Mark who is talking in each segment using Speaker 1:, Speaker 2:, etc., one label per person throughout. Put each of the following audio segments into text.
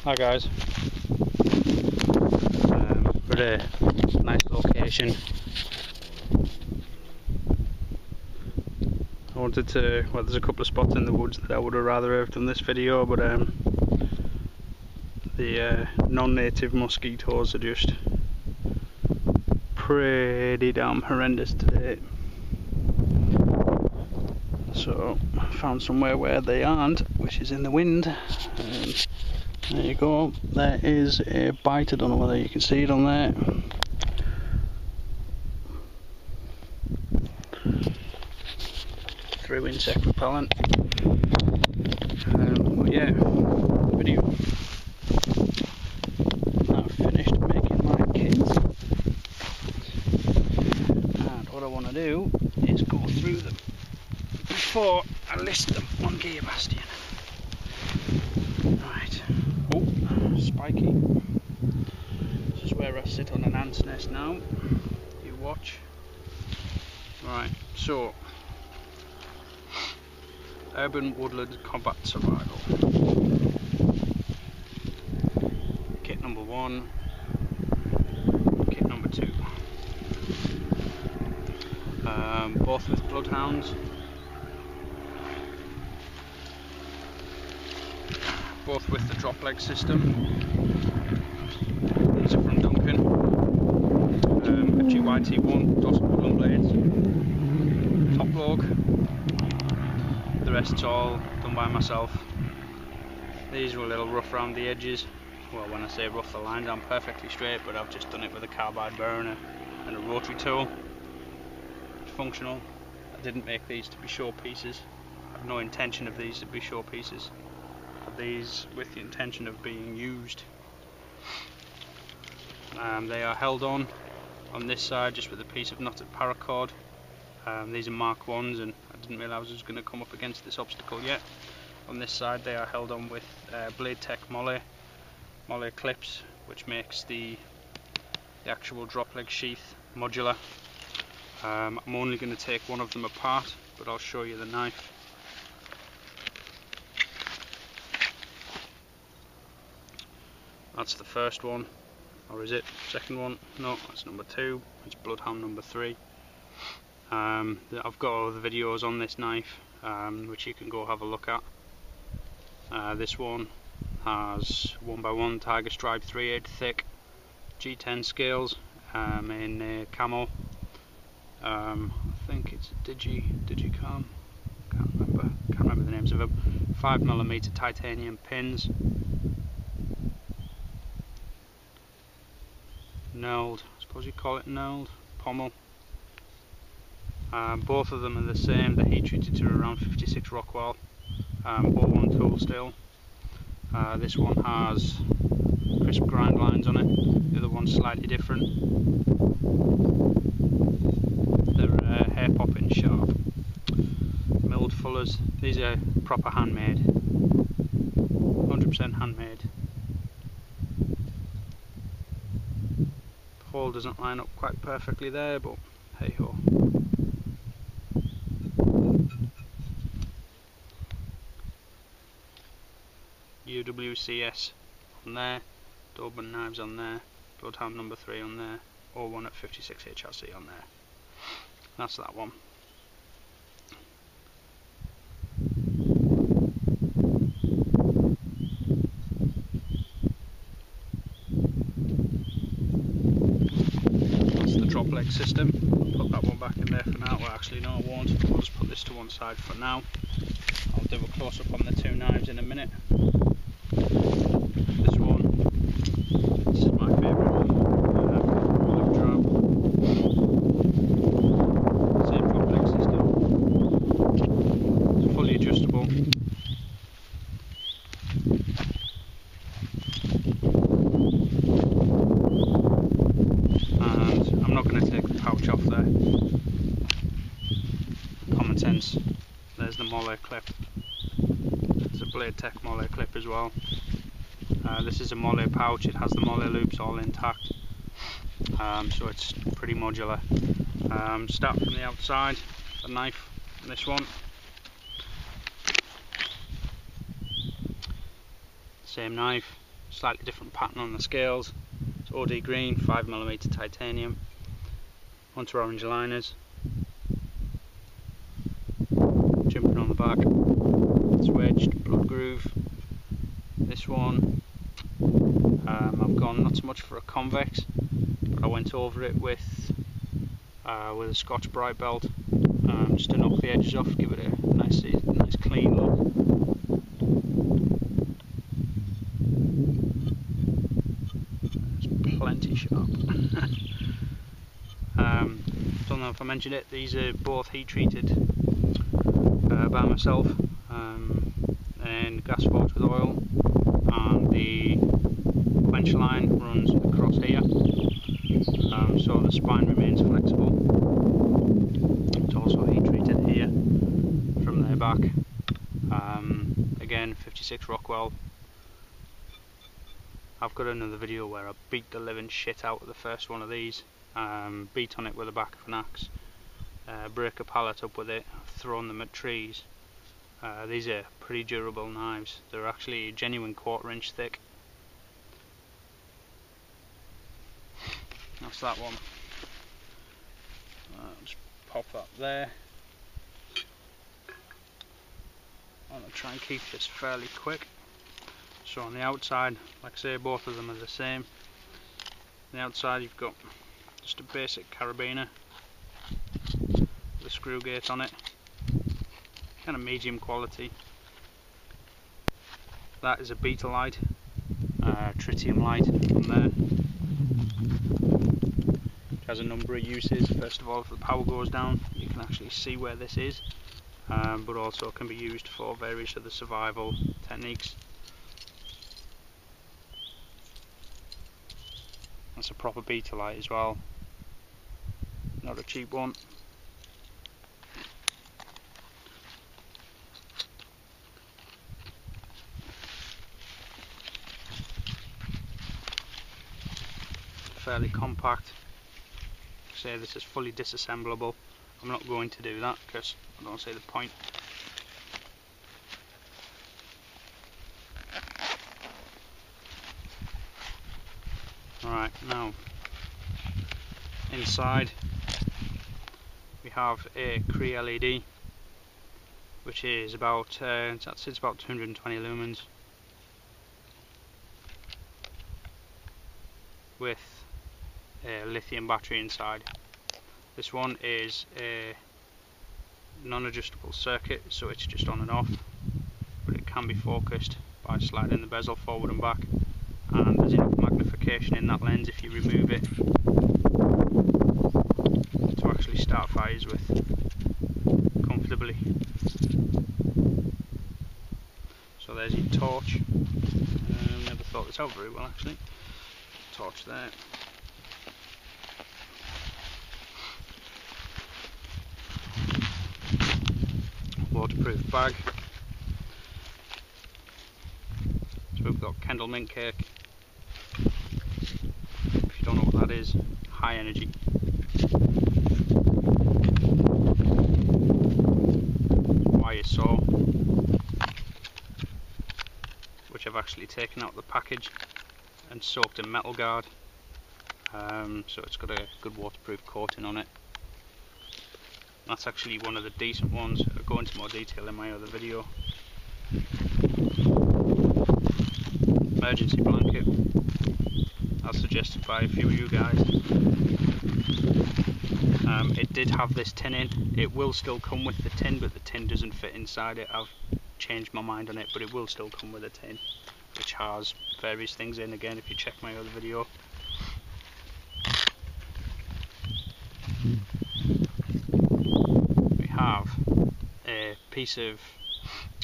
Speaker 1: Hi guys, we're at a nice location. I wanted to, well, there's a couple of spots in the woods that I would have rather have done this video, but the non-native mosquitoes are just pretty damn horrendous today. So I found somewhere where they aren't, which is in the wind. There you go, there is a bite, I don't know whether you can see it on there. Through insect repellent. But yeah, video. I've finished making my kits. And what I want to do is go through them before I list them on GearBastion. Right. Oh, spiky. This is where I sit on an ant's nest now. You watch. Right, so Urban Woodland Combat Survival. Kit number 1, kit number 2. Both with bloodhounds. Both with the Dropleg system. These are from Duncan FGYT1 Woodland blades. Dropleg. The rest's all done by myself. These were a little rough around the edges. Well, when I say rough, the lines aren't perfectly straight, but I've just done it with a carbide burr and a rotary tool. It's functional. I didn't make these to be show pieces. I have no intention of these to be show pieces. These with the intention of being used. They are held on this side just with a piece of knotted paracord. These are Mark 1s, and I didn't realise I was going to come up against this obstacle yet. On this side they are held on with Blade Tech molle clips, which makes the actual Dropleg sheath modular. I'm only going to take one of them apart, but I'll show you the knife. That's the first one, or is it second one? No, that's number 2. It's Bloodhound number 3. I've got other videos on this knife, which you can go have a look at. This one has 1x1 Tiger Stripe 3/8 thick G10 scales in camo. I think it's a Digicam. Can't remember the names of them. 5mm titanium pins. Knurled, I suppose you call it knurled, pommel. Both of them are the same. The heat treated to around 56 Rockwell. 01 tool still. This one has crisp grind lines on it. The other one's slightly different. They're hair popping sharp. Milled fullers. These are proper handmade. 100% handmade. The hole doesn't line up quite perfectly there, but hey ho. UWCS on there, dobermanknives on there, Bloodhound number 3 on there, 01 at 56 HRC on there. That's that one. That's the Dropleg system. Put that one back in there for now. Well, actually no, I won't. I'll just put this to one side for now. I'll do a close up on the 2 knives in a minute. This one, this is my favourite blue drop. Same Dropleg system. It's fully adjustable. And I'm not going to take the pouch off there. Common sense. There's the molle clip. There's a Blade Tech molle clip as well. This is a molle pouch. It has the molle loops all intact, so it's pretty modular. Start from the outside, the knife, this one. Same knife, slightly different pattern on the scales. It's OD green, 5mm titanium, Hunter orange liners. Jumping on the back, it's wedged, blood groove. This one, I've gone not so much for a convex, but I went over it with a Scotch Brite belt, just to knock the edges off, give it a nice clean look. It's plenty sharp. Don't know if I mentioned it, these are both heat treated by myself, and gas forged with oil, and the quench line runs across here, so the spine remains flexible. It's also heat treated here from their back. Again, 56 Rockwell. I've got another video where I beat the living shit out of the first one of these, beat on it with the back of an axe, break a pallet up with it, thrown them at trees. These are pretty durable knives. They're actually genuine 1/4 inch thick. That's that one. Just pop that there. I'm going to try and keep this fairly quick. So on the outside, like I say, both of them are the same. On the outside you've got just a basic carabiner with a screw gate on it, kind of medium quality. That is a beta light, tritium light from there. It has a number of uses. First of all, if the power goes down, you can actually see where this is, but also can be used for various other survival techniques. That's a proper beta light as well, not a cheap one. Fairly compact. Say this is fully disassemblable. I'm not going to do that because I don't see the point. Alright, now inside we have a Cree LED, which is about it's about 220 lumens, with a lithium battery inside. This one is a non-adjustable circuit, so it's just on and off, but it can be focused by sliding the bezel forward and back, and there's enough magnification in that lens if you remove it to actually start fires with comfortably. So there's your torch. Never thought this out very well actually. Torch there. Waterproof bag. So we've got Kendall mint cake. If you don't know what that is, high energy. Wire saw, which I've actually taken out of the package and soaked in metal guard, so it's got a good waterproof coating on it. That's actually one of the decent ones. I'll go into more detail in my other video. Emergency blanket, as suggested by a few of you guys. It did have this tin in. It will still come with the tin, but the tin doesn't fit inside it. I've changed my mind on it, but it will still come with a tin, which has various things in. Again, if you check my other video. We have a piece of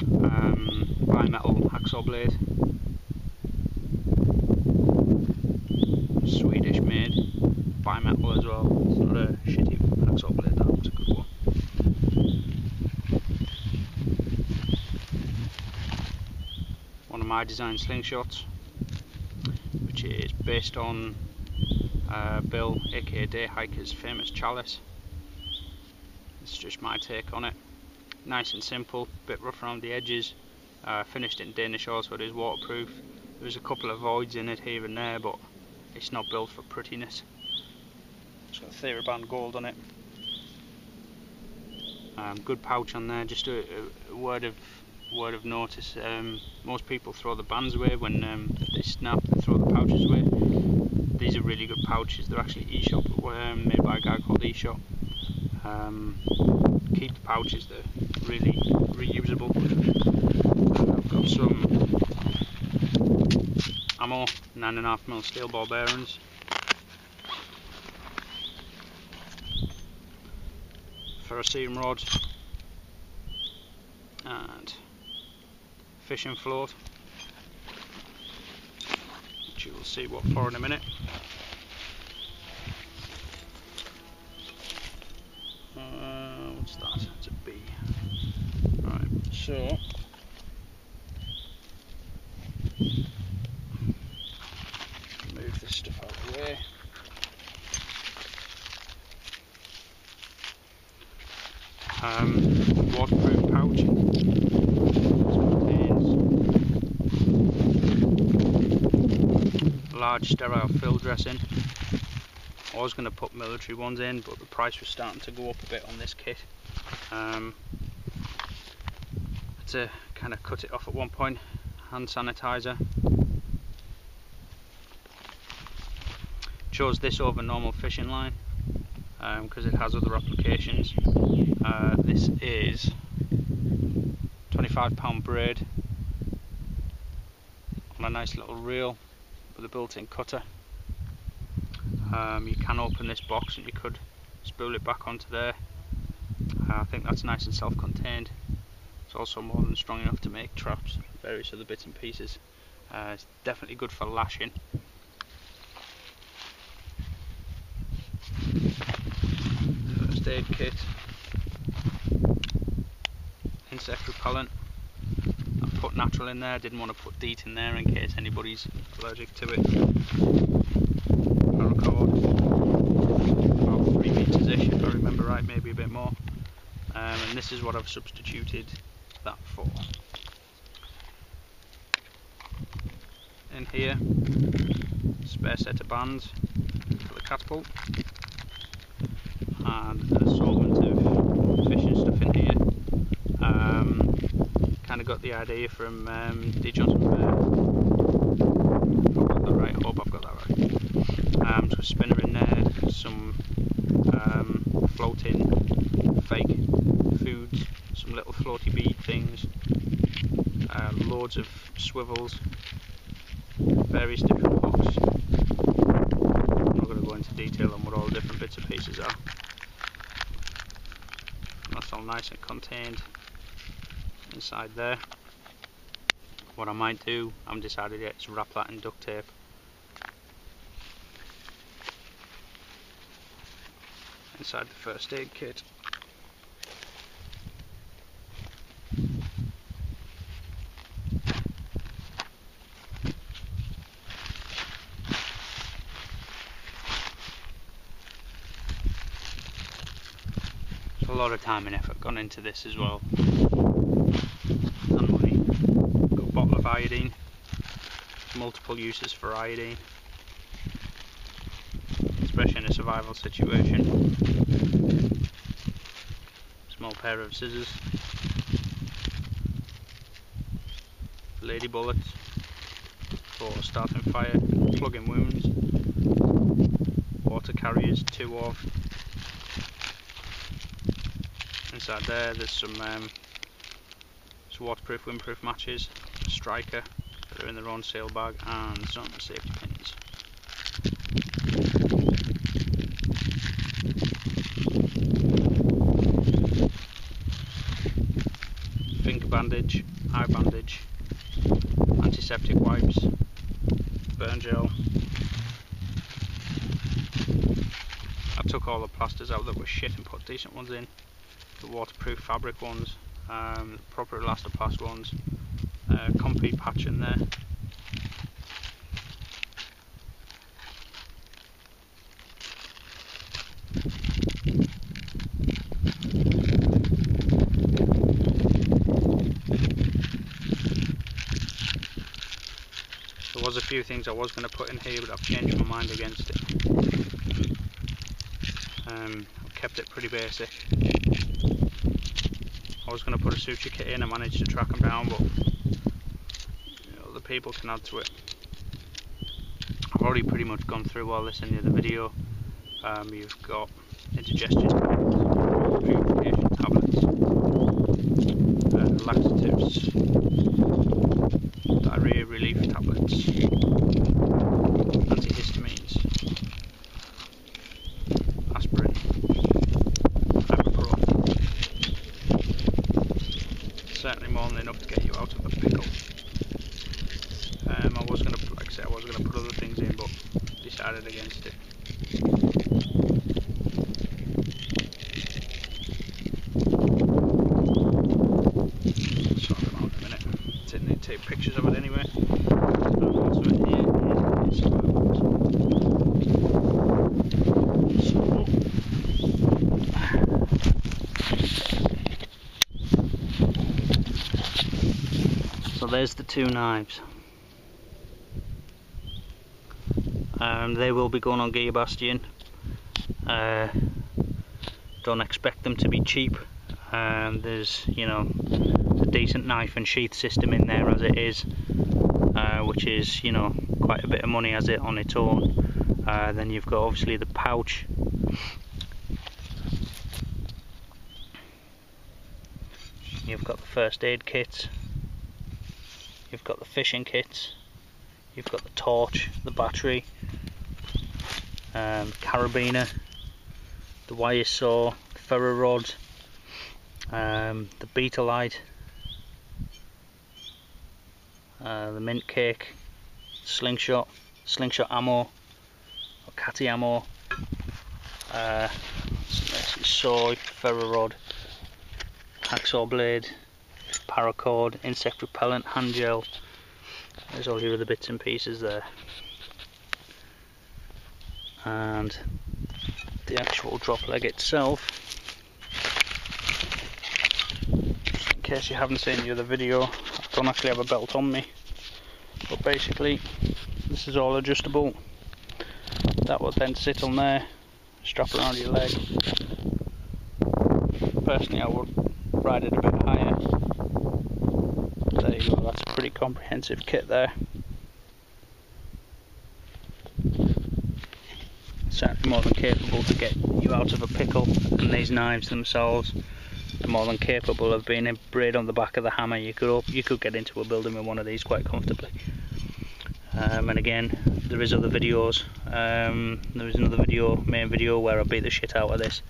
Speaker 1: bimetal hacksaw blade, Swedish made, bimetal as well. It's not a shitty hacksaw blade, that's a good one. One of my design slingshots, which is based on Bill, aka Day Hiker's famous chalice. It's just my take on it. Nice and simple, bit rough around the edges, finished in Danish oil so it is waterproof. There's a couple of voids in it here and there, but it's not built for prettiness. It's got TheraBand gold on it. Good pouch on there. Just a word of notice. Most people throw the bands away when they snap. They throw the pouches away. These are really good pouches. They're actually eShop, made by a guy called eShop. Keep the pouches. They're really reusable. I've got some ammo, 9.5mm steel ball bearings. Ferrocerium rods and fishing float, which you will see what for in a minute. What's that? It's a B. Right, so move this stuff out of the way. Waterproof pouch. Large sterile fill dressing. I was going to put military ones in, but the price was starting to go up a bit on this kit. Had to kind of cut it off at one point. Hand sanitizer. Chose this over normal fishing line because it has other applications. This is £25 braid on a nice little reel with a built-in cutter. You can open this box and you could spool it back onto there. I think that's nice and self-contained. It's also more than strong enough to make traps, various other bits and pieces. It's definitely good for lashing. First aid kit. Insect repellent. I've put natural in there, didn't want to put DEET in there in case anybody's allergic to it. Paracord, about 3 meters ish if I remember right, maybe a bit more. And this is what I've substituted that for. In here, spare set of bands for the catapult, and an assortment of fishing stuff in here. Kind of got the idea from D. Johnson Bear. If I've got that right, I hope I've got that right. So a spinner in there, some floating fake foods, some little floaty bead things, loads of swivels, various different hooks. I'm not going to go into detail on what all the different bits and pieces are. That's all nice and contained inside there. What I might do, I haven't decided yet, is wrap that in duct tape. Inside the first aid kit. A lot of time and effort gone into this as well, and money. Got a bottle of iodine, multiple uses for iodine, especially in a survival situation. Small pair of scissors, lady bullets for starting fire, plugging wounds, water carriers, 2 of. Inside there's some waterproof, windproof matches, a striker that are in their own sail bag, and some safety pins. Finger bandage, eye bandage, antiseptic wipes, burn gel. I took all the plasters out that were shit and put decent ones in. The waterproof fabric ones, the proper elastoplast ones, concrete patch in there. There was a few things I was going to put in here, but I've changed my mind against it. I've kept it pretty basic. I was going to put a suture kit in. I managed to track them down, but other people can add to it. I've already pretty much gone through all this in the other video. You've got indigestion tablets, purification tablets, laxatives, diarrhea relief tablets, antihistamines, aspirin, ibuprofen. Certainly more than enough to get you out of a pickle. I was going to, like I said, I was going to put other things in, but decided against it. Sort them out in a minute. Didn't need to take pictures of it anyway. So there's the two knives. They will be going on GearBastion. Don't expect them to be cheap. There's, you know, a decent knife and sheath system in there as it is, which is, you know, quite a bit of money as it on its own. Then you've got obviously the pouch. You've got the first aid kits. You've got the fishing kits. You've got the torch, the battery, carabiner, the wire saw, the ferro rod, the beetle light, the mint cake, slingshot ammo, or catty ammo, saw, ferro rod, hacksaw blade, paracord, insect repellent, hand gel. There's all your other bits and pieces there, and the actual drop leg itself. Just in case you haven't seen the other video, I don't actually have a belt on me, but basically this is all adjustable. That will then sit on there, strap around your leg. Personally I would ride it a bit higher. There you go, that's a pretty comprehensive kit there. Certainly more than capable to get you out of a pickle, and these knives themselves are more than capable of being embedded on the back of the hammer. You could get into a building with one of these quite comfortably. And again, there is other videos. There is another main video where I beat the shit out of this.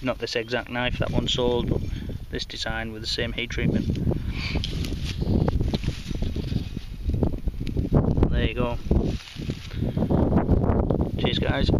Speaker 1: Not this exact knife, that one sold, but this design with the same heat treatment. There you go. Cheers guys.